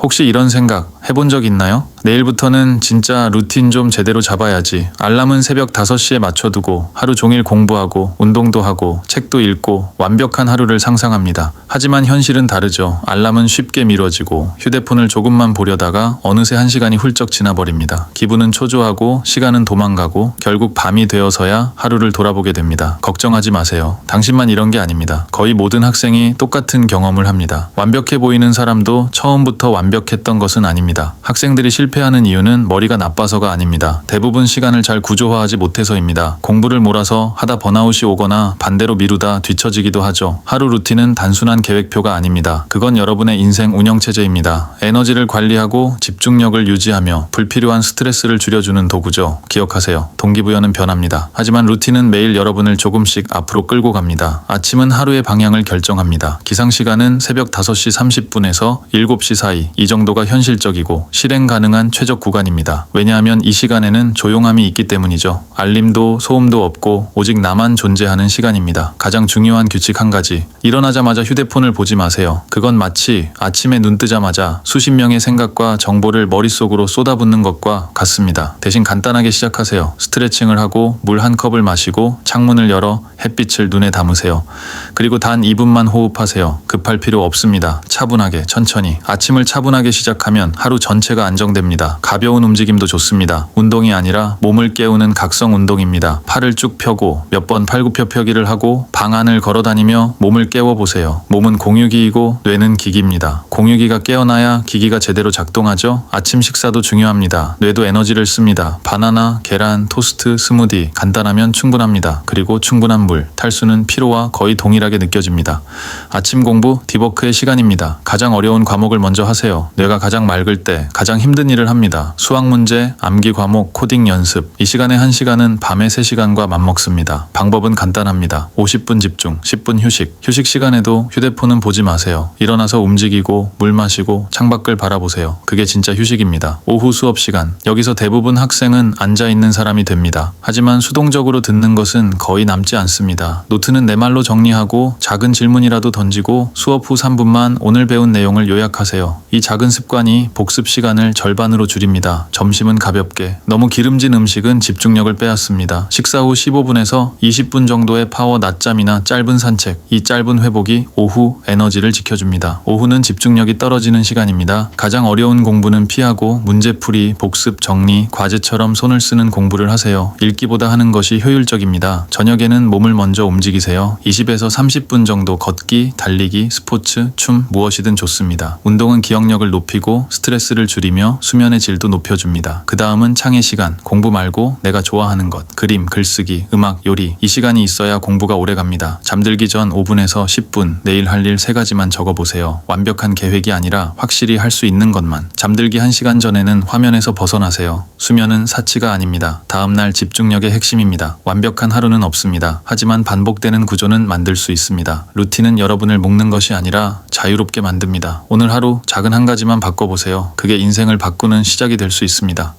혹시 이런 생각 해본 적 있나요? 내일부터는 진짜 루틴 좀 제대로 잡아야지. 알람은 새벽 5시에 맞춰두고 하루 종일 공부하고 운동도 하고 책도 읽고 완벽한 하루를 상상합니다. 하지만 현실은 다르죠. 알람은 쉽게 미뤄지고 휴대폰을 조금만 보려다가 어느새 1시간이 훌쩍 지나버립니다. 기분은 초조하고 시간은 도망가고 결국 밤이 되어서야 하루를 돌아보게 됩니다. 걱정하지 마세요. 당신만 이런 게 아닙니다. 거의 모든 학생이 똑같은 경험을 합니다. 완벽해 보이는 사람도 처음부터 완벽했던 것은 아닙니다. 학생들이 실패하는 이유는 머리가 나빠서가 아닙니다. 대부분 시간을 잘 구조화하지 못해서입니다. 공부를 몰아서 하다 번아웃이 오거나 반대로 미루다 뒤처지기도 하죠. 하루 루틴은 단순한 계획표가 아닙니다. 그건 여러분의 인생 운영체제입니다. 에너지를 관리하고 집중력을 유지하며 불필요한 스트레스를 줄여주는 도구죠. 기억하세요. 동기부여는 변합니다. 하지만 루틴은 매일 여러분을 조금씩 앞으로 끌고 갑니다. 아침은 하루의 방향을 결정합니다. 기상시간은 새벽 5시 30분에서 7시 사이, 이 정도가 현실적이고 실행 가능한 최적 구간입니다. 왜냐하면 이 시간에는 조용함이 있기 때문이죠. 알림도 소음도 없고 오직 나만 존재하는 시간입니다. 가장 중요한 규칙 한 가지. 일어나자마자 휴대폰을 보지 마세요. 그건 마치 아침에 눈 뜨자마자 수십 명의 생각과 정보를 머릿속으로 쏟아붓는 것과 같습니다. 대신 간단하게 시작하세요. 스트레칭을 하고 물 한 컵을 마시고 창문을 열어 햇빛을 눈에 담으세요. 그리고 단 2분만 호흡하세요. 급할 필요 없습니다. 차분하게 천천히. 아침을 차분하게 시작하면 하루 전체가 안정됩니다. 가벼운 움직임도 좋습니다. 운동이 아니라 몸을 깨우는 각성 운동입니다. 팔을 쭉 펴고 몇 번 팔굽혀펴기를 하고 방 안을 걸어다니며 몸을 깨워보세요. 몸은 공유기이고 뇌는 기기입니다. 공유기가 깨어나야 기기가 제대로 작동하죠. 아침 식사도 중요합니다. 뇌도 에너지를 씁니다. 바나나, 계란, 토스트, 스무디 간단하면 충분합니다. 그리고 충분한 물, 탈수는 피로와 거의 동일하게 느껴집니다. 아침 공부 디버크의 시간입니다. 가장 어려운 과목을 먼저 하세요. 뇌가 가장 맑을 때 가장 힘든 일을 합니다. 수학 문제, 암기 과목, 코딩 연습. 이 시간의 1시간은 밤의 3시간과 맞먹습니다. 방법은 간단합니다. 50분 집중, 10분 휴식. 휴식 시간에도 휴대폰은 보지 마세요. 일어나서 움직이고 물 마시고 창밖을 바라보세요. 그게 진짜 휴식입니다. 오후 수업 시간. 여기서 대부분 학생은 앉아있는 사람이 됩니다. 하지만 수동적으로 듣는 것은 거의 남지 않습니다. 노트는 내 말로 정리하고 작은 질문이라도 던지고 수업 후 3분만 오늘 배운 내용을 요약하세요. 이 작은 습관이 복습 시간을 절반으로 줄입니다. 점심은 가볍게. 너무 기름진 음식은 집중력을 빼앗습니다. 식사 후 15분에서 20분 정도의 파워 낮잠이나 짧은 산책. 이 짧은 회복이 오후 에너지를 지켜줍니다. 오후는 집중력이 떨어지는 시간입니다. 가장 어려운 공부는 피하고 문제풀이, 복습, 정리, 과제처럼 손을 쓰는 공부를 하세요. 읽기보다 하는 것이 효율적입니다. 저녁에는 몸을 먼저 움직이세요. 20에서 30분 정도 걷기, 달리기, 스포츠, 춤 무엇이든 좋습니다. 운동은 기억력을 높이고 스트레스를 줄이며 수면의 질도 높여줍니다. 그 다음은 창의 시간. 공부 말고 내가 좋아하는 것. 그림, 글쓰기, 음악, 요리. 이 시간이 있어야 공부가 오래 갑니다. 잠들기 전 5분에서 10분 내일 할 일 3가지만 적어보세요. 완벽한 계획이 아니라 확실히 할 수 있는 것만. 잠들기 1시간 전에는 화면에서 벗어나세요. 수면은 사치가 아닙니다. 다음날 집중력의 핵심입니다. 완벽한 하루는 없습니다. 하지만 반복되는 구조는 만들 수 있습니다. 루틴은 여러분을 묶는 것이 아니라 자유롭게 만듭니다. 오늘 하루 작은 한 가지만 바꿔보세요. 그게 인생을 바꾸는 시작이 될 수 있습니다.